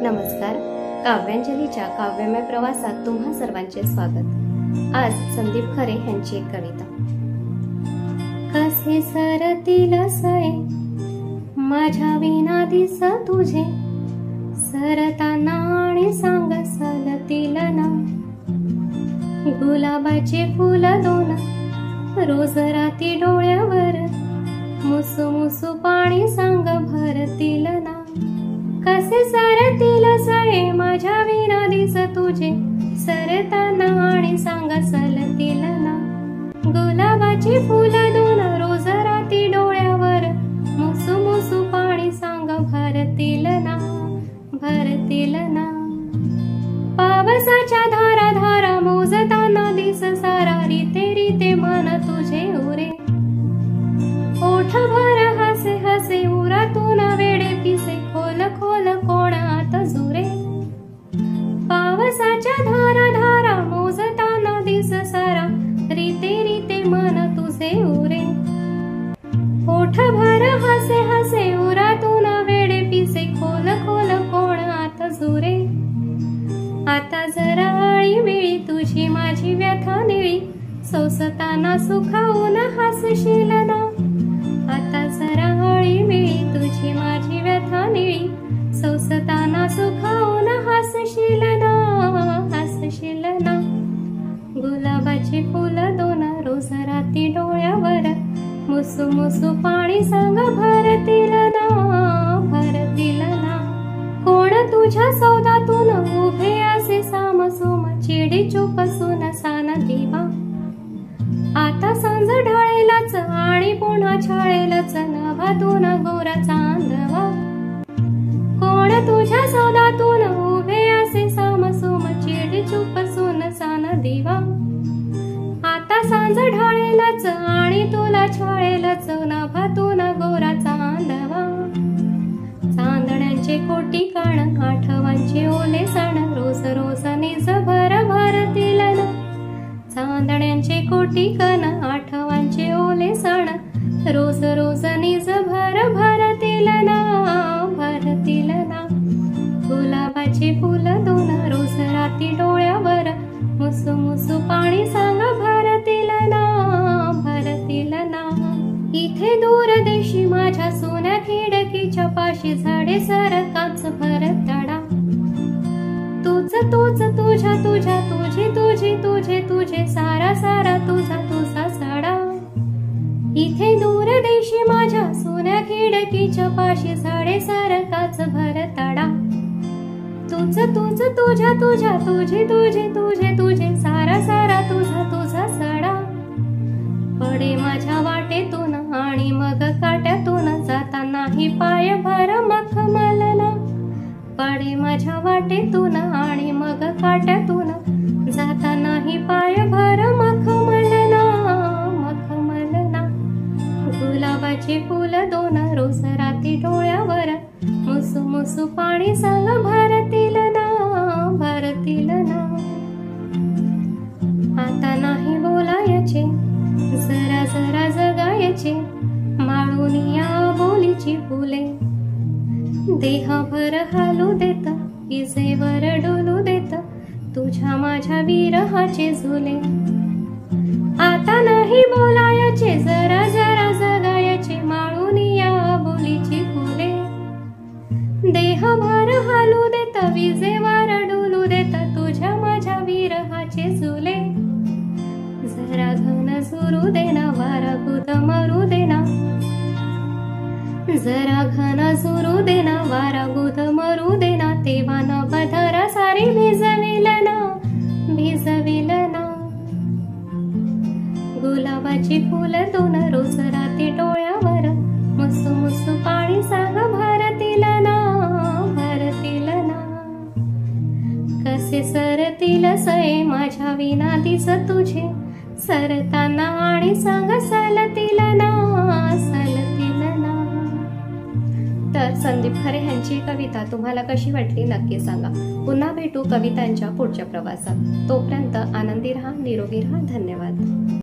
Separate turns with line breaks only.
नमस्कार. काव्यांजलीच्या काव्यमय प्रवासात तुम्हा सर्वांचे स्वागत. आज संदीप खरे यांची एक कविता. कसे सरतील सये माझ्या विना दिस तुझे, सरताना आणि सांग सलतील ना. गुलाबाचे फुल दोन रोज राती डोळ्यावर, मुसू मुसू पाणी सांग भरतील ना. कसे सरतील सये माझ्या विना दिस तुझे, सरताना आणि सांग सलतील ना. गुलाबाची फुल दोन रोज राती डोळ्यावर, मुसू मुसू पाणी सांग भरतील ना, भरतील ना. पावसाच्या धारा धारा मोजताना दिस सारा, रीते रीते मन तुझे उरे. ओठ भर हसे हसे उरातून वेडे पिसे, खोल खोल कोण आत जुरे. पावसाच्या धारा धारा मोजताना दिस सारा, रीते रीते मन तुझे उरे. ओठ भर हसे हसे उरातून वेडे पिसे, खोल खोल कोण आत जुरे. आता जरा आळी वेळी तुझी माझी व्यथा निळी, सोसताना सुखावून हसशील ना. आता जरा आळी वेळी तुझी माझी व्यथा निळी, सोसताना सुखावून हसशील ना, हसशील ना. गुलाबाची फुल दोन रोज राती डोळ्यावर, मुसू मुसू पाणी सांग भरतील ना, भरतील ना. कोण तुझ्या सौदातून उभे असे सामसोम, चिडी चुपसून सान दिवा. आता सांज ढळेलच आणि पुन्हा छळेलच, नभातून गोरा चांदवा. कोण तुझ्या सौदातून उभे असे सामसोम, चिडी चुपसून सान दिवा. आता सांज ढळेलच आणि तुला छळेलच, नभातून गोरा चांदवा. चांदण्यांचे कोटी कण आठवांचे ओले सण, रोज रोज निज भर भरतील ना. चांदण्यांचे कोटी कण आठवांचे ओले सण, रोज रोज निज भर भरतील ना, भरतील ना. गुलाबाचे फुल दोन रोज राती डोळ्यावर, मुसू मुसू पाणी सांग भरतील ना, भरतील ना. इथे दूर देशी माझ्या सोन्या खिडकीच्या पाशी, झाडे सरकाच भरत तडा. तूच तूच तुझ्या तुझ्या तुझी तुझी तुझे तुझे, सारा सारा तुझा तुझा सडा. इथे दूर देशी माझ्या सोन्या खिडकीच्या पाशी, झाडे सरकाच भरत तडा. तूच तूच तुझ्या तुझ्या तुझी तुझी तुझे तुझे, सारा सारा तुझा तुझा सडा. पडे माझ्या वाटेतून आणि मग काट्यातून, जातानाही पाय भर मखमलना. पडे माझ्या वाटेतून आणि मग काट्यातून, जातानाही पाय भर मखमलना, मखमलना. गुलाबाची फुल दोन रोज राती डोळ्यावर, मुसू मुसू पाणी सांग भरतील ना, भरतील ना. आता नाही बोलायचे जरा जरा जगायचे, माळून या बोलीची फुले. देहभर हालू देत इजेवर डोलू देत, तुझ्या माझ्या विरहाचे झुले. आता नाही बोलायचे जरा जरा जगायचे, माळून या बोलीची फुले. देहभर हालू देत विजेवर डोलू देत, तुझ्या माझ्या विरहाचे झुले. जरा घन सुरू देना वारा गुद मरू देना, जरा घन सुरू देना वारा गुद मरू देना. तेव्हा न बधरा सारी भिजविल ना, भिजविल ना. गुलाबाची फुल दोन रोज राती डोळ्यावर, मुसू मुसू पाणी सांग भरतील ना, भरतील ना. कसे सरतील सये माझ्या विना दिस तुझे, सरताना आणि सांग सलतील ना, सलतील ना. तर संदीप खरे यांची कविता तुम्हाला कशी वाटली नक्की सांगा. पुन्हा भेटू कवितांच्या पुढच्या प्रवासात. तोपर्यंत आनंदी राहा, निरोगी राहा. धन्यवाद.